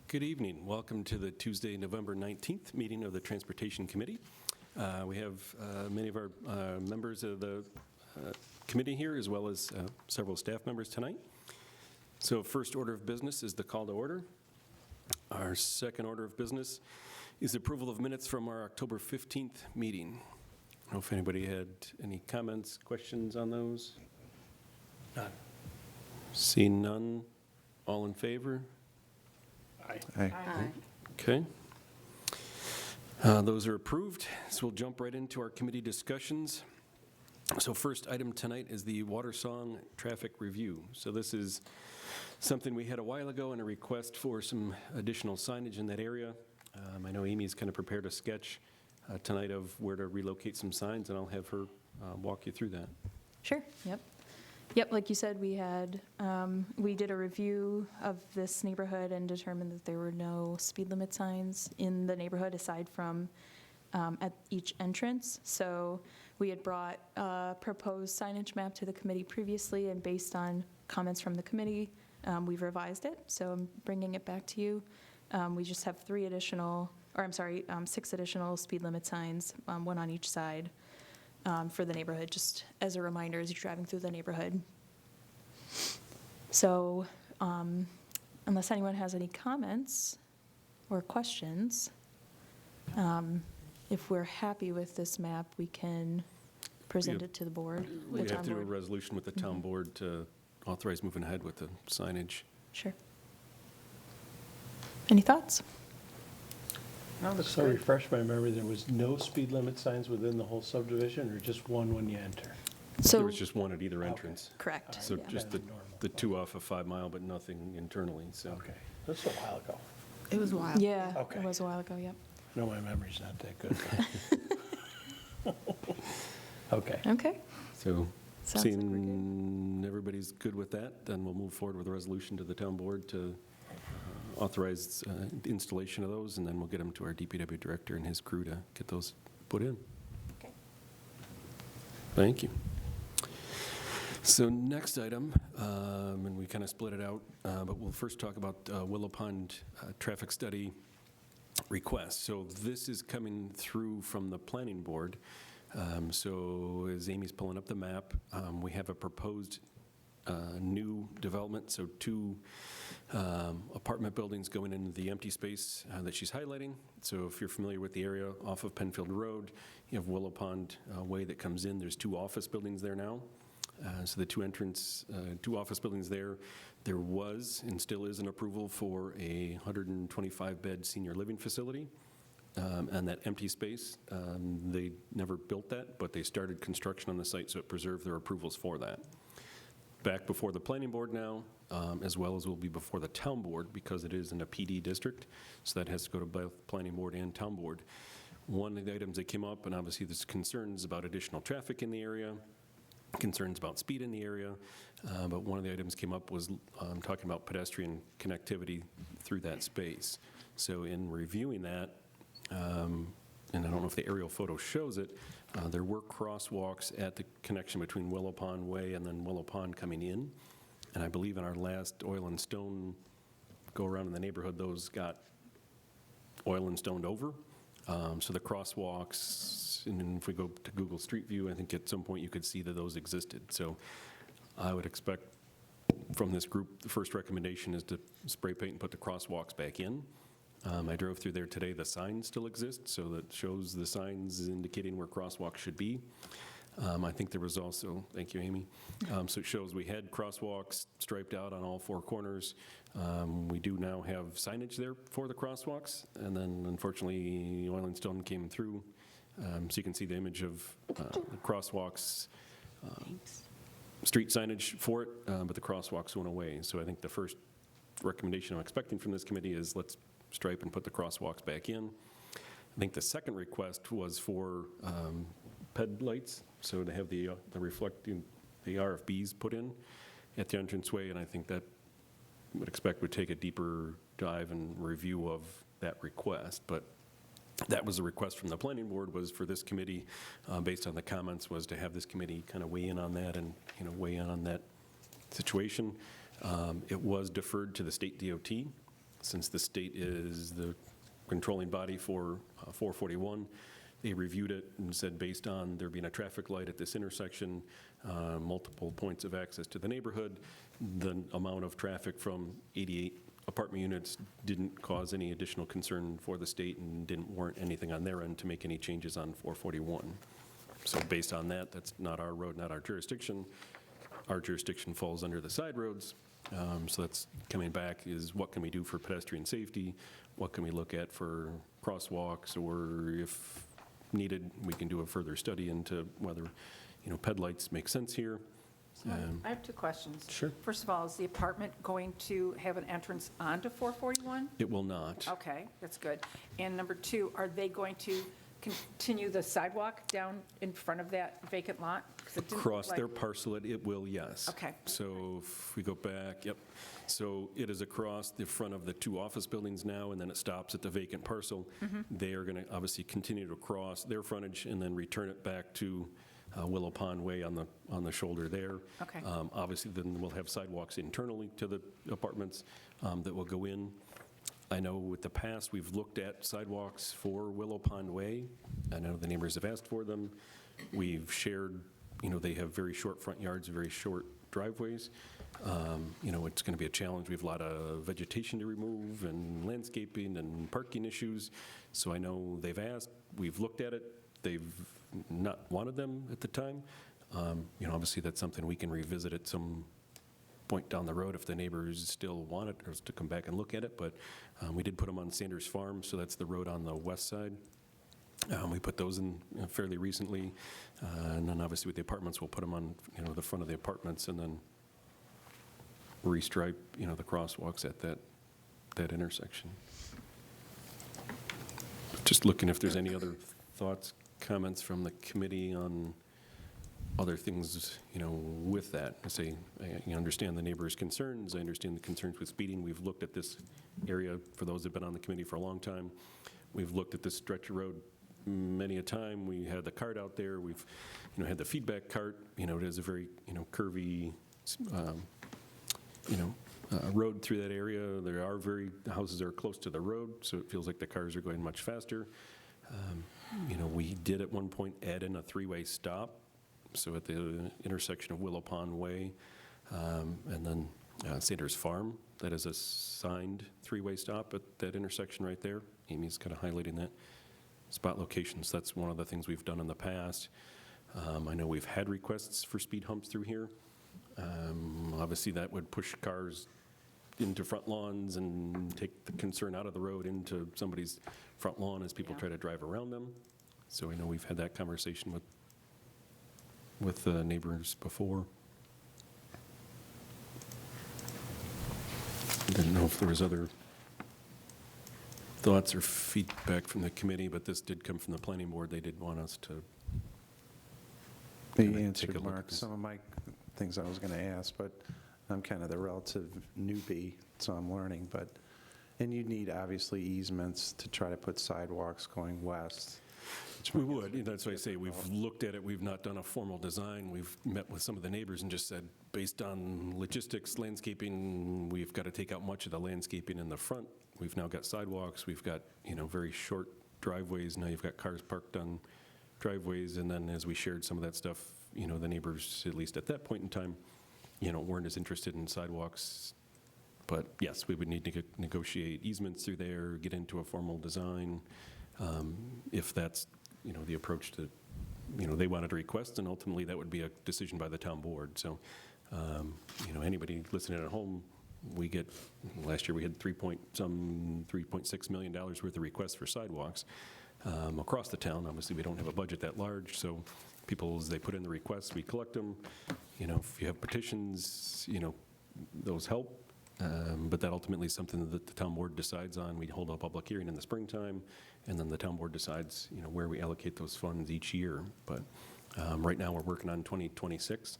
Good evening. Welcome to the Tuesday, November 19th meeting of the Transportation Committee. We have many of our members of the committee here, as well as several staff members tonight. So first order of business is the call to order. Our second order of business is approval of minutes from our October 15th meeting. I don't know if anybody had any comments, questions on those? None. Seeing none, all in favor? Aye. Aye. Okay. Those are approved. So we'll jump right into our committee discussions. So first item tonight is the Watersong traffic review. So this is something we had a while ago and a request for some additional signage in that area. I know Amy's kind of prepared a sketch tonight of where to relocate some signs, and I'll have her walk you through that. Sure, Yep, like you said, we did a review of this neighborhood and determined that there were no speed limit signs in the neighborhood aside from at each entrance. So we had brought a proposed signage map to the committee previously, and based on comments from the committee, we've revised it. So I'm bringing it back to you. We just have 6 additional speed limit signs, one on each side. For the neighborhood, just as a reminder as you're driving through the neighborhood. So unless anyone has any comments or questions, if we're happy with this map, we can present it to the board. We have to do a resolution with the town board to authorize moving ahead with the signage. Sure. Any thoughts? So refresh my memory, there was no speed limit signs within the whole subdivision, or just one when you enter? So There was just one at either entrance. correct. So yeah. just the two off of 5 Mile, but nothing internally, so. Okay, that's a while ago. It was wild. Yeah, Okay. it was a while ago. Yep. No, my memory's not that good. Okay. Okay. So Sounds like we're good. seeing everybody's good with that, then we'll move forward with a resolution to the town board to authorize the installation of those, and then we'll get them to our DPW director and his crew to get those put in. Okay. Thank you. So next item, and we kind of split it out, but we'll first talk about Willow Pond traffic study request. So this is coming through from the planning board. So as Amy's pulling up the map, we have a proposed new development, so 2 apartment buildings going into the empty space that she's highlighting. So if you're familiar with the area off of Penfield Road, you have Willow Pond Way that comes in. There's 2 office buildings there now. So the 2 office buildings there. There was and still is an approval for a 125-bed senior living facility. And that empty space, they never built that, but they started construction on the site, so it preserved their approvals for that. Back before the planning board now, as well as will be before the town board, because it is in a PD district, so that has to go to both planning board and town board. One of the items that came up, and obviously there's concerns about additional traffic in the area, concerns about speed in the area, but one of the items came up was talking about pedestrian connectivity through that space. So in reviewing that, and I don't know if the aerial photo shows it, there were crosswalks at the connection between Willow Pond Way and then Willow Pond coming in. And I believe in our last oil and stone go around in the neighborhood, those got oil and stoned over. So the crosswalks, and then if we go to Google Street View, I think at some point you could see that those existed. So I would expect from this group, the first recommendation is to spray paint and put the crosswalks back in. I drove through there today. The sign still exists, so that shows the signs indicating where crosswalks should be. I think there was also, thank you, Amy. So it shows we had crosswalks striped out on all 4 corners. We do now have signage there for the crosswalks, and then unfortunately, oil and stone came through. So you can see the image of the crosswalks, street signage for it, but the crosswalks went away. So I think the first recommendation I'm expecting from this committee is let's stripe and put the crosswalks back in. I think the second request was for PED lights, so to have the reflecting, the RFBs put in at the entranceway, and I think that would expect would take a deeper dive and review of that request. But that was a request from the planning board, was for this committee, based on the comments, was to have this committee kind of weigh in on that and weigh in on that situation. It was deferred to the state DOT. since the state is the controlling body for 441, they reviewed it and said, based on there being a traffic light at this intersection, multiple points of access to the neighborhood, the amount of traffic from 88 apartment units didn't cause any additional concern for the state and didn't warrant anything on their end to make any changes on 441. So based on that, that's not our road, not our jurisdiction. Our jurisdiction falls under the side roads. So that's coming back is what can we do for pedestrian safety? What can we look at for crosswalks, or if needed, we can do a further study into whether, ped lights make sense here. So I have two questions. Sure. First of all, is the apartment going to have an entrance onto 441? It will not. Okay, that's good. And number two, are they going to continue the sidewalk down in front of that vacant lot? 'Cause it didn't look Across like- their parcel, it will, yes. Okay. So if we go back, yep. So it is across the front of the two office buildings now, and then it stops at the vacant parcel. They are going to obviously continue to cross their frontage and then return it back to Willow Pond Way on the shoulder there. Okay. Obviously, then we'll have sidewalks internally to the apartments that will go in. I know with the past, we've looked at sidewalks for Willow Pond Way. I know the neighbors have asked for them. We've shared, they have very short front yards, very short driveways. It's going to be a challenge. We have a lot of vegetation to remove and landscaping and parking issues. So I know they've asked, we've looked at it. They've not wanted them at the time. Obviously that's something we can revisit at some point down the road if the neighbors still want it, or to come back and look at it. But we did put them on Sanders Farm, so that's the road on the west side. We put those in fairly recently. And then obviously with the apartments, we'll put them on, the front of the apartments and then restripe, the crosswalks at that intersection. Just looking if there's any other thoughts, comments from the committee on other things, with that. I say, I understand the neighbors' concerns. I understand the concerns with speeding. We've looked at this area, for those that have been on the committee for a long time. We've looked at this stretch of road many a time. We had the cart out there. We've, had the feedback cart. It is a very, curvy, road through that area. There are the houses are close to the road, so it feels like the cars are going much faster. We did at one point add in a three-way stop, so at the intersection of Willow Pond Way and then Sanders Farm, that is a signed three-way stop at that intersection right there. Amy's kind of highlighting that. Spot locations, that's one of the things we've done in the past. I know we've had requests for speed humps through here. Obviously, that would push cars into front lawns and take the concern out of the road into somebody's front lawn as people try to drive around them. So I know we've had that conversation with the neighbors before. Didn't know if there was other thoughts or feedback from the committee, but this did come from the planning board. They did want us to They take a answered, look at Mark, this. some of my things I was going to ask, but I'm kind of the relative newbie, so I'm learning. And you need, obviously, easements to try to put sidewalks going west. We would. That's why I say we've looked at it. We've not done a formal design. We've met with some of the neighbors and just said, based on logistics, landscaping, we've got to take out much of the landscaping in the front. We've now got sidewalks. We've got, very short driveways. Now you've got cars parked on driveways. And then as we shared some of that stuff, the neighbors, at least at that point in time, weren't as interested in sidewalks. But yes, we would need to negotiate easements through there, get into a formal design. If that's, the approach that, they wanted to request, and ultimately that would be a decision by the town board. So, anybody listening at home, last year we had $3.6 million worth of requests for sidewalks across the town. Obviously, we don't have a budget that large, so people, as they put in the requests, we collect them. If you have petitions, those help. But that ultimately is something that the town board decides on. We hold a public hearing in the springtime, and then the town board decides, where we allocate those funds each year. But right now, we're working on 2026.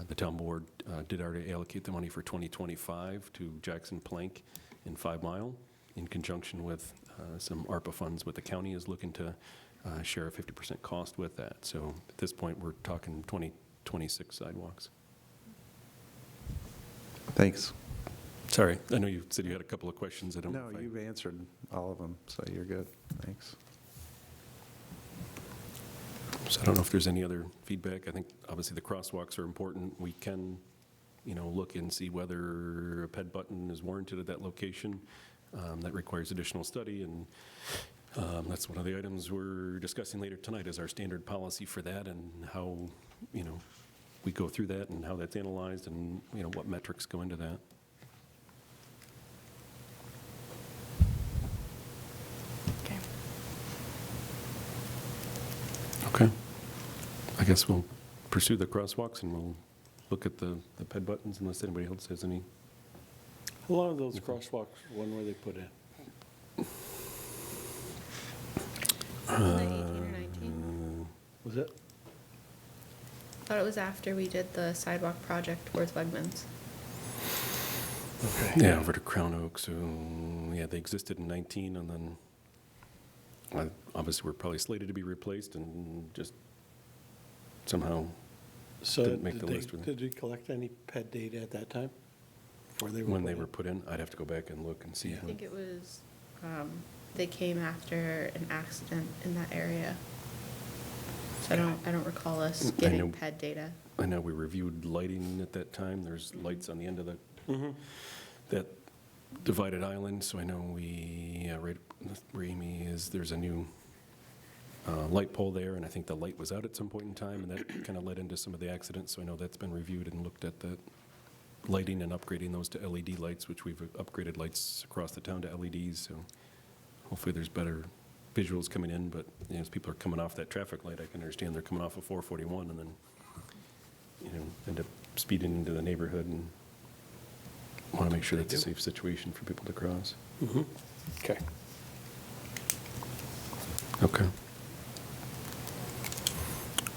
The town board did already allocate the money for 2025 to Jackson Plank and 5 Mile, in conjunction with some ARPA funds, but the county is looking to share a 50% cost with that. So at this point, we're talking 2026 sidewalks. Thanks. Sorry, I know you said you had a couple of questions. I don't know No, if I- you've answered all of them, so you're good. Thanks. So I don't know if there's any other feedback. I think obviously the crosswalks are important. We can, look and see whether a ped button is warranted at that location. That requires additional study, and that's one of the items we're discussing later tonight is our standard policy for that and how, we go through that and how that's analyzed and, what metrics go into that. Okay. Okay. I guess we'll pursue the crosswalks and we'll look at the ped buttons unless anybody else has any. How long are those crosswalks, when were they put in? Wasn't it 18 or 19? Was it? Thought it was after we did the sidewalk project towards Wegmans. Okay. Yeah, over to Crown Oak, so, yeah, they existed in 19, and then, obviously, were probably slated to be replaced, and just somehow, So Didn't make the did list with they, did we collect any ped data at that time? Before they were when put they in? were put in, I'd have to go back and look and see. Yeah. I think it was, they came after an accident in that area. So I don't recall us I know- getting ped data. I know we reviewed lighting at that time, there's lights on the end of Mhm. that divided island, so I know right where Amy is, there's a new light pole there, and I think the light was out at some point in time, and that kind of led into some of the accidents, so I know that's been reviewed and looked at, that lighting and upgrading those to LED lights, which we've upgraded lights across the town to LEDs, so hopefully there's better visuals coming in, but as people are coming off that traffic light, I can understand they're coming off of 441 and then, end up speeding into the neighborhood, and want to make sure that's a safe situation for people to cross. Mhm. Okay. Okay.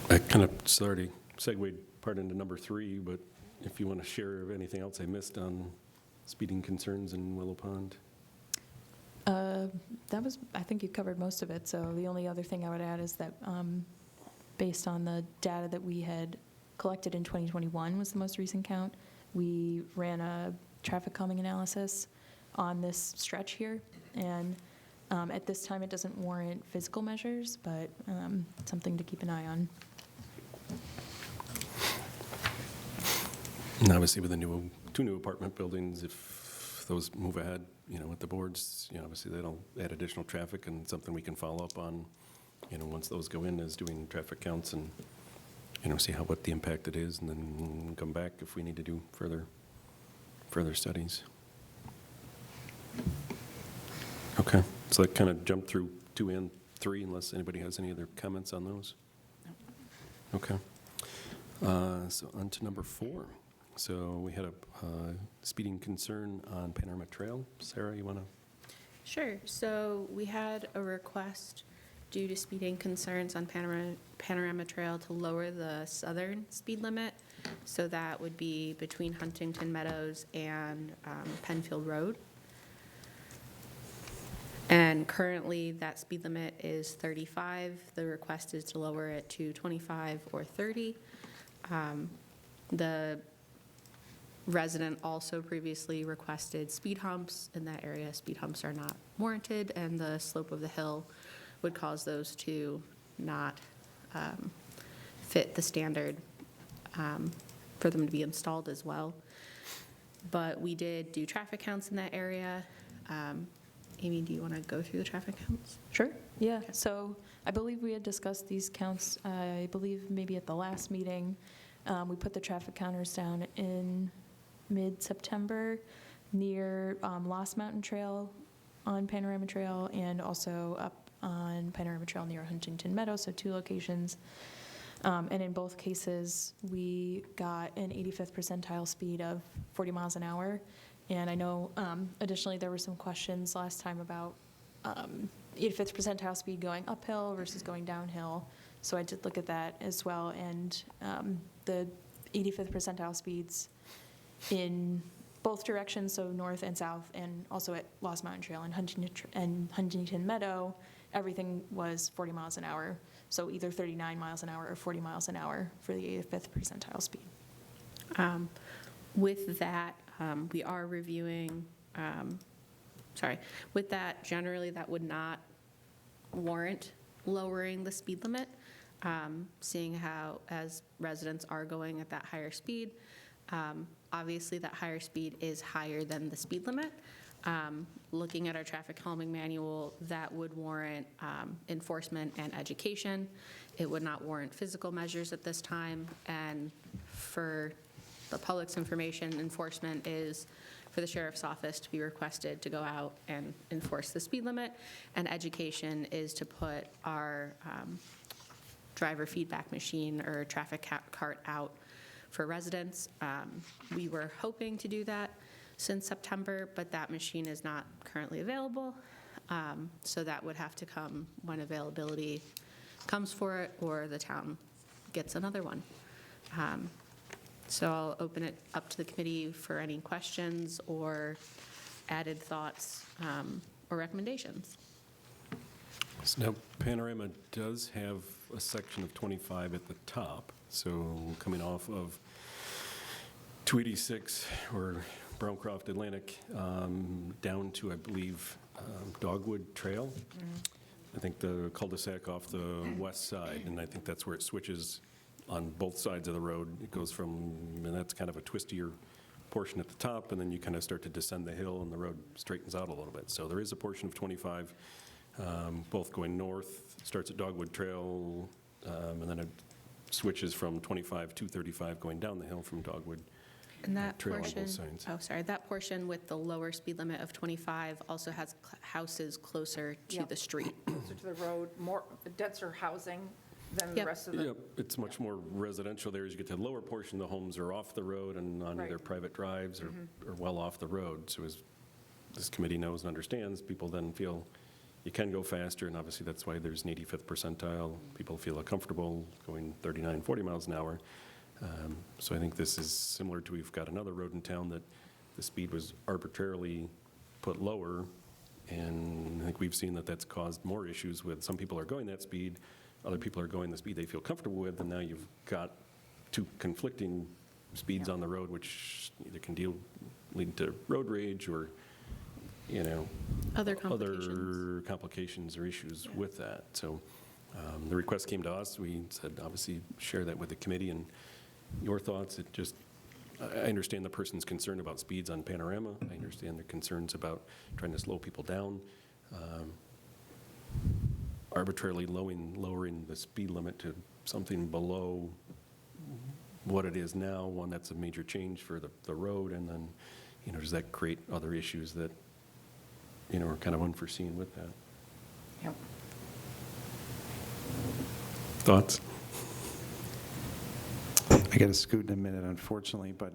I kind of, sorry, segued part into number 3, but if you want to share anything else I missed on speeding concerns in Willow Pond? I think you covered most of it, so the only other thing I would add is that based on the data that we had collected in 2021 was the most recent count, we ran a traffic calming analysis on this stretch here, and at this time it doesn't warrant physical measures, but something to keep an eye on. And obviously with the two new apartment buildings, if those move ahead, with the boards, obviously that'll add additional traffic and something we can follow up on, once those go in, is doing traffic counts and, see what the impact it is, and then come back if we need to do further studies. Okay, so that kind of jumped through 2 and 3, unless anybody has any other comments on those? Okay. So on to number 4. So we had a speeding concern on Panorama Trail. Sarah, you want to? Sure. So we had a request due to speeding concerns on Panorama Trail to lower the southern speed limit. So that would be between Huntington Meadows and Penfield Road. And currently, that speed limit is 35. The request is to lower it to 25 or 30. The resident also previously requested speed humps in that area. Speed humps are not warranted, and the slope of the hill would cause those to not fit the standard for them to be installed as well. But we did do traffic counts in that area. Amy, do you want to go through the traffic counts? Sure, yeah. So I believe we had discussed these counts, I believe maybe at the last meeting. We put the traffic counters down in mid-September near Lost Mountain Trail on Panorama Trail, and also up on Panorama Trail near Huntington Meadows, so 2 locations. And in both cases, we got an 85th percentile speed of 40 miles an hour. And I know additionally there were some questions last time about 85th percentile speed going uphill versus going downhill. So I did look at that as well. And the 85th percentile speeds in both directions, so north and south, and also at Lost Mountain Trail and Huntington Meadow, everything was 40 miles an hour. So either 39 miles an hour or 40 miles an hour for the 85th percentile speed. With that, we are reviewing, with that, generally, that would not warrant lowering the speed limit, seeing how, as residents are going at that higher speed, obviously that higher speed is higher than the speed limit. Looking at our traffic calming manual, that would warrant enforcement and education. It would not warrant physical measures at this time. And for the public's information, enforcement is for the sheriff's office to be requested to go out and enforce the speed limit. And education is to put our driver feedback machine or traffic cart out for residents. We were hoping to do that since September, but that machine is not currently available. So that would have to come when availability comes for it or the town gets another one. So I'll open it up to the committee for any questions or added thoughts or recommendations. So now Panorama does have a section of 25 at the top. So coming off of 286 or Browncroft Atlantic down to, I believe, Dogwood Trail. I think the cul-de-sac off the west side, and I think that's where it switches on both sides of the road. It goes from, and that's kind of a twistier portion at the top, and then you kind of start to descend the hill and the road straightens out a little bit. So there is a portion of 25, both going north, starts at Dogwood Trail, and then it switches from 25 to 35 going down the hill from Dogwood. And that Trail on both portion, sides. that portion with the lower speed limit of 25 also has houses closer to Yep. the street. Closer to the road, more denser housing than the Yep. rest of the. Yep, it's much more residential there. As you get to the lower portion, the homes are off the road and on Right. either private drives or well off the road. So as this committee knows and understands, people then feel you can go faster, and obviously that's why there's an 85th percentile. People feel comfortable going 39, 40 miles an hour. So I think this is similar to, we've got another road in town that the speed was arbitrarily put lower, and I think we've seen that that's caused more issues with, some people are going that speed, other people are going the speed they feel comfortable with, and now you've got two conflicting speeds on the road, which either can lead to road rage or, Other complications. other complications or issues with that. So the request came to us. We said, obviously, share that with the committee and your thoughts. I understand the person's concern about speeds on Panorama. I understand their concerns about trying to slow people down. Arbitrarily lowering the speed limit to something below what it is now, one that's a major change for the road, and then, does that create other issues that, are kind of unforeseen with that? Yep. Thoughts? I got to scoot in a minute, unfortunately, but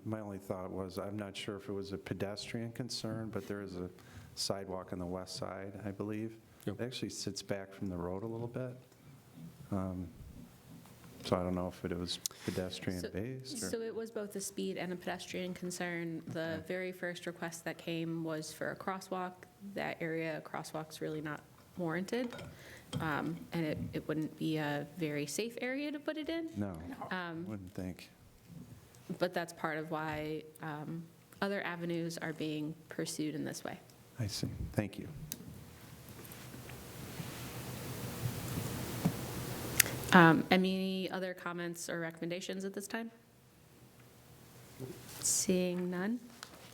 my only thought was, I'm not sure if it was a pedestrian concern, but there is a sidewalk on the west side, I believe. Yep. It actually sits back from the road a little bit. So I don't know if it was pedestrian-based or... So it was both a speed and a pedestrian concern. The very first request that came was for a crosswalk. That area, a crosswalk's really not warranted. And it wouldn't be a very safe area to put it in. No, wouldn't think. But that's part of why other avenues are being pursued in this way. I see. Thank you. Any other comments or recommendations at this time? Seeing none?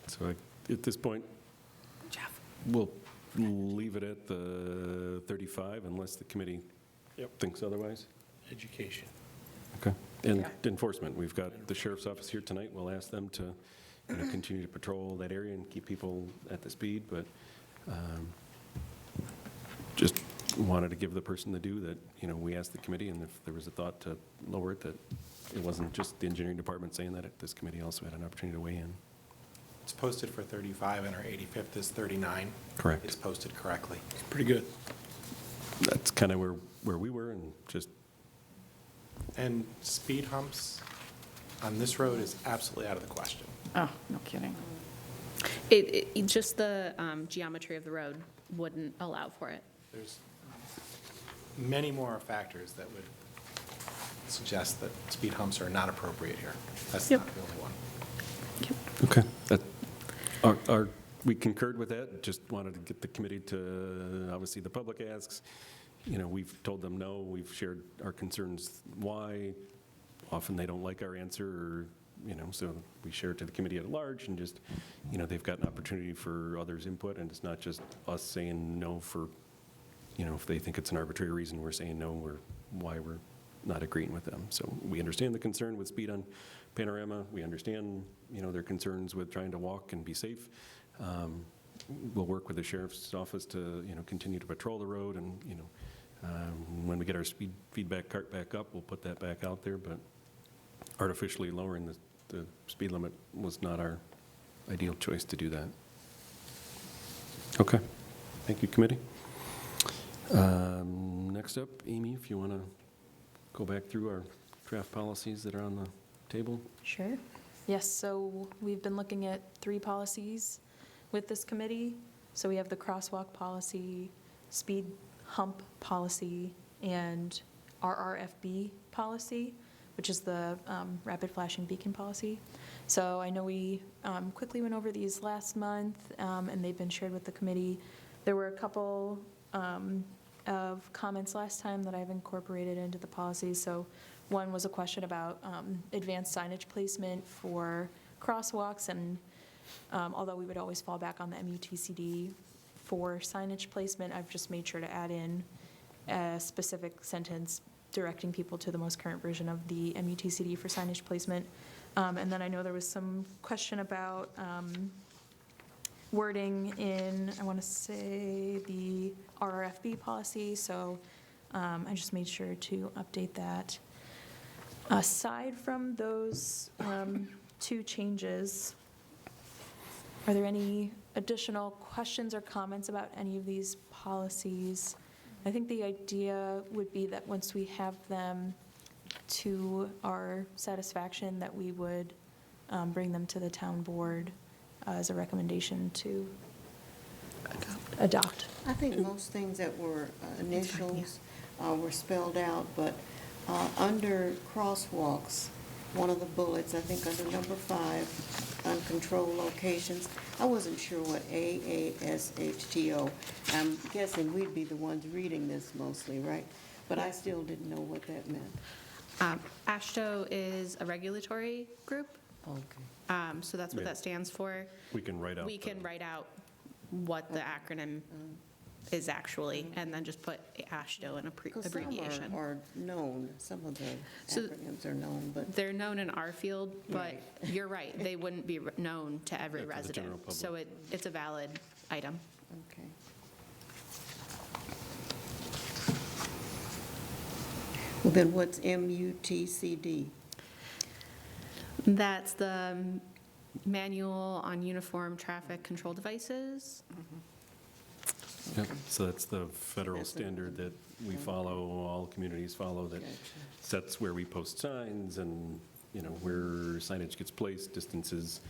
So at this point, Jeff? we'll leave it at the 35 unless the committee thinks otherwise. Education. Okay. And Yeah. enforcement, we've got the sheriff's office here tonight. We'll ask them to continue to patrol that area and keep people at the speed, but just wanted to give the person the due that, we asked the committee, and if there was a thought to lower it, that it wasn't just the engineering department saying that, this committee also had an opportunity to weigh in. It's posted for 35, and our 85th is 39. Correct. It's posted correctly. It's pretty good. That's kind of where we were, and just, And speed humps on this road is absolutely out of the question. Oh, no kidding. Just the geometry of the road wouldn't allow for it. There's many more factors that would suggest that speed humps are not appropriate here. That's Yep. not the only one. Okay. We concurred with that, just wanted to get the committee to, obviously, the public asks, we've told them no, we've shared our concerns why. Often they don't like our answer, or, so we share it to the committee at large, and just, they've got an opportunity for others' input, and it's not just us saying no for, if they think it's an arbitrary reason, we're saying no, or why we're not agreeing with them. So we understand the concern with speed on Panorama. We understand, their concerns with trying to walk and be safe. We'll work with the sheriff's office to, continue to patrol the road, and, when we get our speed feedback cart back up, we'll put that back out there, but artificially lowering the speed limit was not our ideal choice to do that. Okay. Thank you, committee. Next up, Amy, if you want to go back through our draft policies that are on the table. Sure. Yes, so we've been looking at 3 policies with this committee. So we have the crosswalk policy, speed hump policy, and RRFB policy, which is the rapid flashing beacon policy. So I know we quickly went over these last month, and they've been shared with the committee. There were a couple of comments last time that I've incorporated into the policies. So one was a question about advanced signage placement for crosswalks, and although we would always fall back on the MUTCD for signage placement, I've just made sure to add in a specific sentence directing people to the most current version of the MUTCD for signage placement. And then I know there was some question about wording in, I want to say, the RRFB policy, so I just made sure to update that. Aside from those 2 changes, are there any additional questions or comments about any of these policies? I think the idea would be that once we have them to our satisfaction, that we would bring them to the town board as a recommendation to adopt. I think most things that were initials were spelled out, but under crosswalks, one of the bullets, I think under number 5, uncontrolled locations, I wasn't sure what AASHTO. I'm guessing we'd be the ones reading this mostly, right? But I still didn't know what that meant. ASHTO is a regulatory group, Okay. so that's what Yeah. that stands for. We can write out. We can write out what the acronym is actually, and then just put ASHTO in Because abbreviation. some are known, some of the So- acronyms are known, but They're known in our field, but Right. you're right, they wouldn't be known to every Yeah, to the resident. general public. So it's a valid item. okay. Well, then what's MUTCD? That's the manual on uniform traffic control devices. Yep, so that's the federal That's the- standard that we follow, all communities follow, that Gotcha. sets where we post signs and, where signage gets placed, distances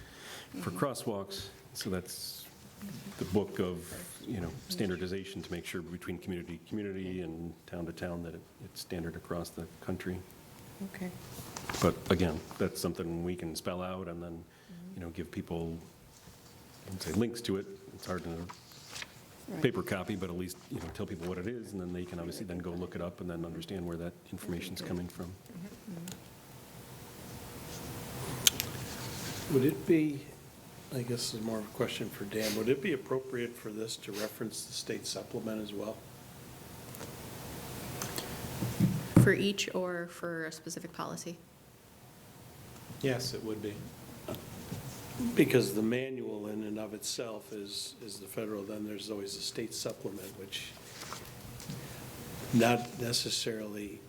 for crosswalks. So that's the book of, standardization to make sure between community to community and town to town that it's standard across the country. Okay. But again, that's something we can spell out and then, give people, I wouldn't say links to it. It's hard in a Right. paper copy, but at least, tell people what it is, and then they can obviously then go look it up and then understand where that information's coming from. Would it be, I guess this is more of a question for Dan, would it be appropriate for this to reference the state supplement as well? For each or for a specific policy? Yes, it would be. Because the manual in and of itself is the federal, then there's always a state supplement, which not necessarily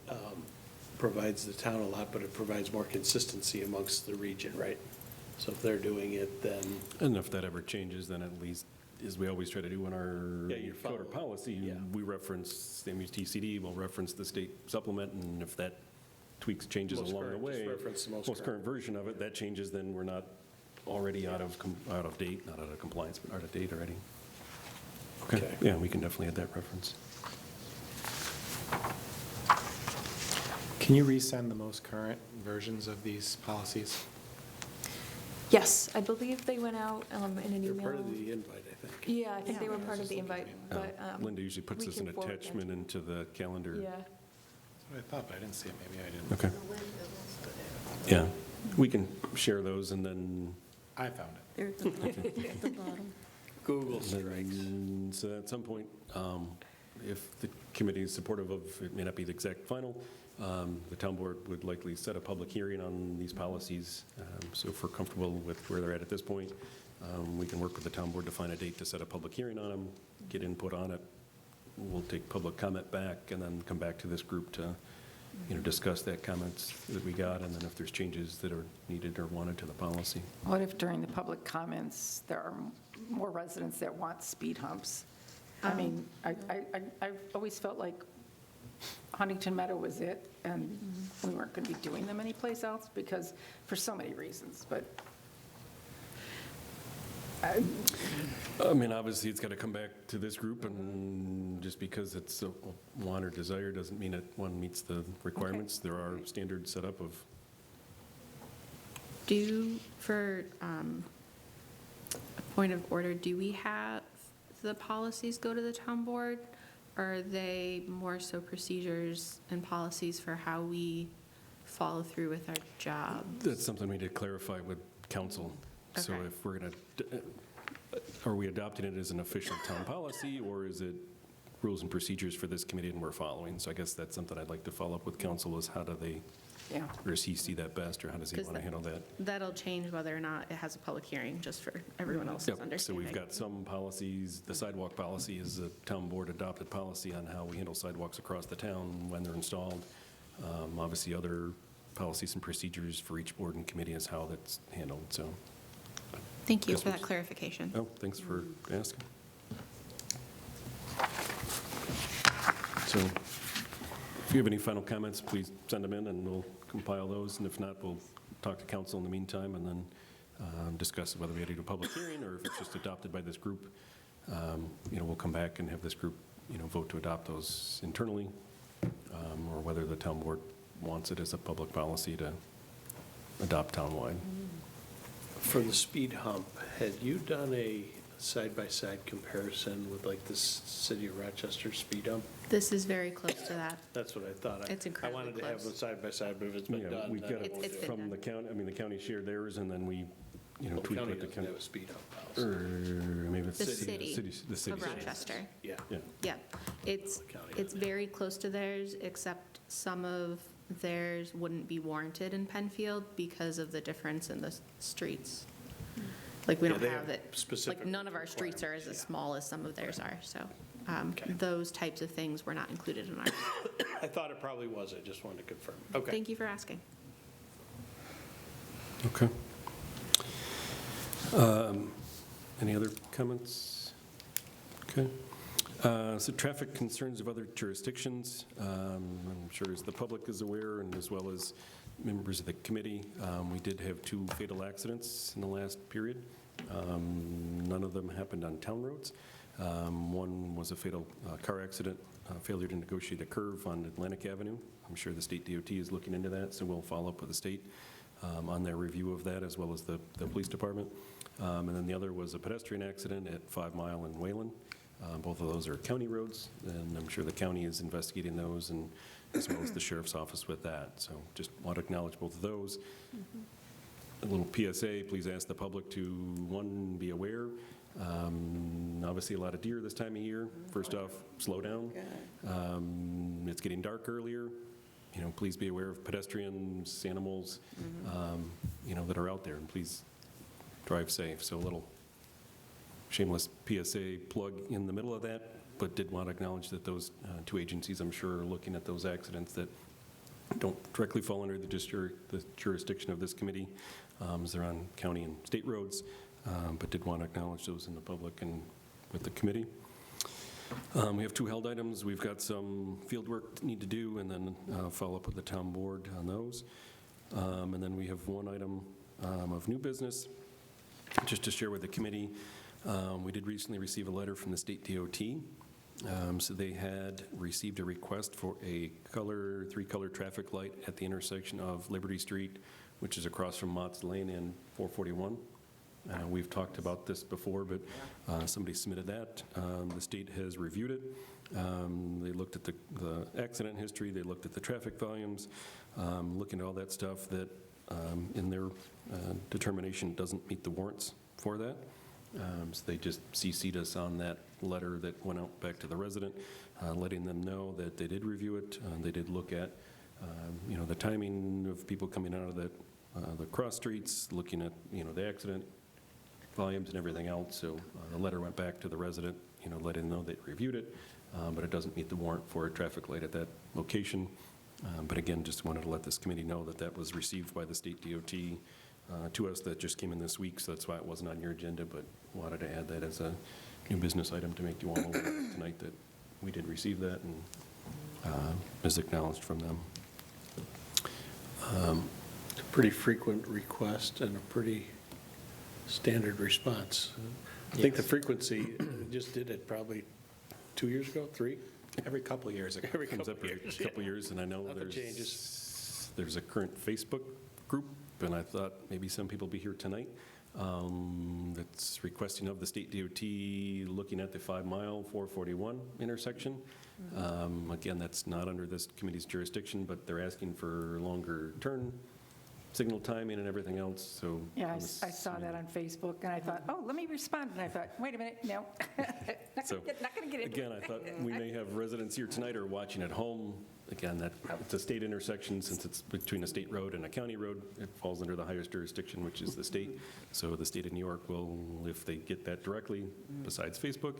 provides the town a lot, but it provides more consistency amongst the region, right? So if they're doing it, then, And if that ever changes, then at least, as we always try to do in our Yeah, you code or follow. policy, Yeah. we reference the MUTCD, we'll reference the state supplement, and if that tweaks, changes Most along the current, way. just reference the most Most current current. version of it, that changes, then we're not already out of date, not out of compliance, but out of date already. Okay, Okay. yeah, we can definitely add that reference. Can you resend the most current versions of these policies? Yes, I believe they went out in an They're email. part of the invite, I think. Yeah, I think they were part of the invite, but. Linda usually puts we this can an forward that. attachment into the calendar. Yeah. That's what I thought, but I didn't see it. Maybe I didn't. Okay. Yeah, we can share those, and then I found it. They're at the bottom. At the bottom. Google strikes. So at some point, if the committee is supportive of, it may not be the exact final, the town board would likely set a public hearing on these policies. So if we're comfortable with where they're at this point, we can work with the town board to find a date to set a public hearing on them, get input on it. We'll take public comment back and then come back to this group to, discuss that comments that we got, and then if there's changes that are needed or wanted to the policy. What if during the public comments, there are more residents that want speed humps? I mean, I've always felt like Huntington Meadow was it, and we weren't going to be doing them anyplace else because, for so many reasons, but I mean, obviously, it's got to come back to this group, and just because it's a want or desire doesn't mean that one meets the requirements. There are standards set up of, For a point of order, do we have the policies go to the town board? Or are they more so procedures and policies for how we follow through with our job? that's something we need to clarify with council. So Okay. if we're going to, are we adopting it as an official town policy, or is it rules and procedures for this committee and we're following? So I guess that's something I'd like to follow up with council, is how do they, yeah. or does he see that best, or how does he 'Cause want to handle that? That'll change whether or not it has a public hearing, just for everyone else's Yep, so understanding. we've got some policies. The sidewalk policy is a town board adopted policy on how we handle sidewalks across the town when they're installed. Obviously, other policies and procedures for each board and committee is how that's handled, so. Thank you Guess for we'll- that clarification. Oh, thanks for asking. So if you have any final comments, please send them in and we'll compile those. And if not, we'll talk to council in the meantime and then discuss whether we had to do a public hearing or if it's just adopted by this group. We'll come back and have this group, vote to adopt those internally, or whether the town board wants it as a public policy to adopt townwide. For the speed hump, had you done a side-by-side comparison with like the city of Rochester speed hump? This is very close to that. That's what I thought. It's incredibly I wanted to have close. them side-by-side, but if it's been Yeah, done. we've then got I it won't It's do been it. from the county, the county shared theirs, and then we, Well, the tweaked county with the doesn't county. have a speed hump Or policy. maybe it's The the city city. of Rochester. Yeah. Yeah. Yeah, it's, The county it's doesn't have very close to theirs, except some of theirs wouldn't be warranted in Penfield because of the difference in the streets. Like, we Yeah, don't they have have it, specific like, none of our streets are as requirements, yeah. small as some of theirs are, so Okay. those types of things were not included in ours. I thought it probably was, I just wanted to confirm. Okay. Thank you for asking. Okay. Any other comments? Okay. So traffic concerns of other jurisdictions. I'm sure as the public is aware, and as well as members of the committee, we did have 2 fatal accidents in the last period. None of them happened on town roads. One was a fatal car accident, failure to negotiate a curve on Atlantic Avenue. I'm sure the state DOT is looking into that, so we'll follow up with the state on their review of that, as well as the police department. And then the other was a pedestrian accident at 5 Mile in Wayland. Both of those are county roads, and I'm sure the county is investigating those, and as well as the sheriff's office with that. So just want to acknowledge both of those. A little PSA, please ask the public to, 1, be aware. Obviously, a lot of deer this time of year. First off, slow down. It's getting dark earlier. Please be aware of pedestrians, animals, that are out there, and please drive safe. So a little shameless PSA plug in the middle of that, but did want to acknowledge that those 2 agencies, I'm sure, are looking at those accidents that don't directly fall under the jurisdiction of this committee, as they're on county and state roads, but did want to acknowledge those in the public and with the committee. We have 2 held items. We've got some field work to need to do, and then follow up with the town board on those. And then we have 1 item of new business, just to share with the committee. We did recently receive a letter from the state DOT. So they had received a request for a 3-color traffic light at the intersection of Liberty Street which is across from Mott's Lane and 441. We've talked about this before, but somebody submitted that. The state has reviewed it. They looked at the accident history, they looked at the traffic volumes, looking at all that stuff that in their determination doesn't meet the warrants for that. So they just CC'd us on that letter that went out back to the resident, letting them know that they did review it. They did look at, the timing of people coming out of the cross streets, looking at, the accident volumes and everything else. So the letter went back to the resident, letting them know they reviewed it, but it doesn't meet the warrant for a traffic light at that location. But again, just wanted to let this committee know that that was received by the state DOT to us. That just came in this week, so that's why it wasn't on your agenda, but wanted to add that as a new business item to make you all aware tonight that we did receive that and is acknowledged from them. It's a pretty frequent request and a pretty standard response. I think the frequency, just did it probably 2 years ago, 3? Every couple of years. Every Comes couple up every years, couple yeah. years, and I know Nothing changes. there's a current Facebook group, and I thought maybe some people be here tonight, that's requesting of the state DOT looking at the 5-mile 441 intersection. Again, that's not under this committee's jurisdiction, but they're asking for longer turn signal timing and everything else, so. Yeah, I'm I saw assuming- that on Facebook, and I thought, oh, let me respond, and I thought, wait a minute, no. So, Not going to get into again, I thought we may have residents here tonight or watching at home. Again, it's a state intersection, since it's between a state road and a county road. It falls under the highest jurisdiction, which is the state. So the state of New York will, if they get that directly, besides Facebook,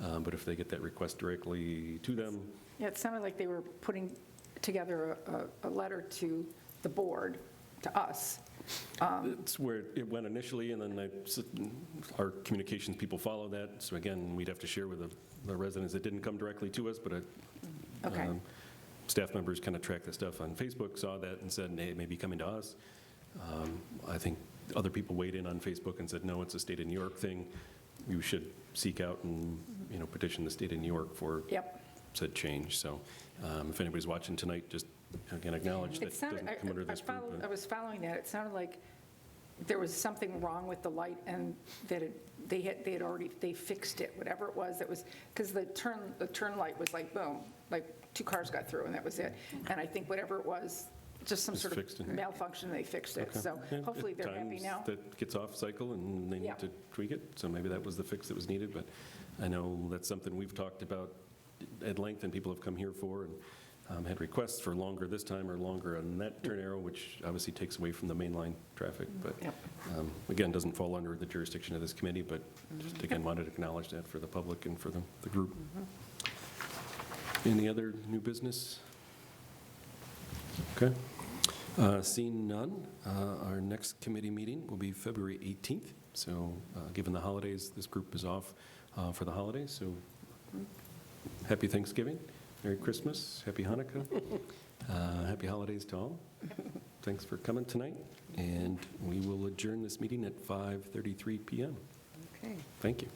but if they get that request directly to them, Yeah, it sounded like they were putting together a letter to the board, to us. it's where it went initially, and then our communications people follow that. So again, we'd have to share with the residents. It didn't come directly to us, but Okay. staff members kind of tracked the stuff on Facebook, saw that and said, hey, it may be coming to us. I think other people weighed in on Facebook and said, no, it's a state of New York thing. You should seek out and, petition the state of New York for Yep. said change. So if anybody's watching tonight, just again, acknowledge that It it sounded, doesn't come under this group. I was following that. It sounded like there was something wrong with the light, and that they had already fixed it, whatever it was. That was because the turn light was like boom, like 2 cars got through, and that was it. And I think whatever it was, just some It's sort fixed of and- malfunction, they fixed it. Okay. So Yeah, hopefully at they're happy times now. That gets off cycle and they Yeah. need to tweak it, so maybe that was the fix that was needed, but I know that's something we've talked about at length and people have come here for and had requests for longer this time or longer on that turn arrow, which obviously takes away from the mainline traffic, but Yep. again, doesn't fall under the jurisdiction of this committee, but just again, wanted to acknowledge that for the public and for the group. Any other new business? Okay. Seeing none, our next committee meeting will be February 18th. So given the holidays, this group is off for the holidays. So happy Thanksgiving, Merry Christmas, Happy Hanukkah, Happy Holidays to all. Thanks for coming tonight. And we will adjourn this meeting at 5:33 PM. Okay. Thank you.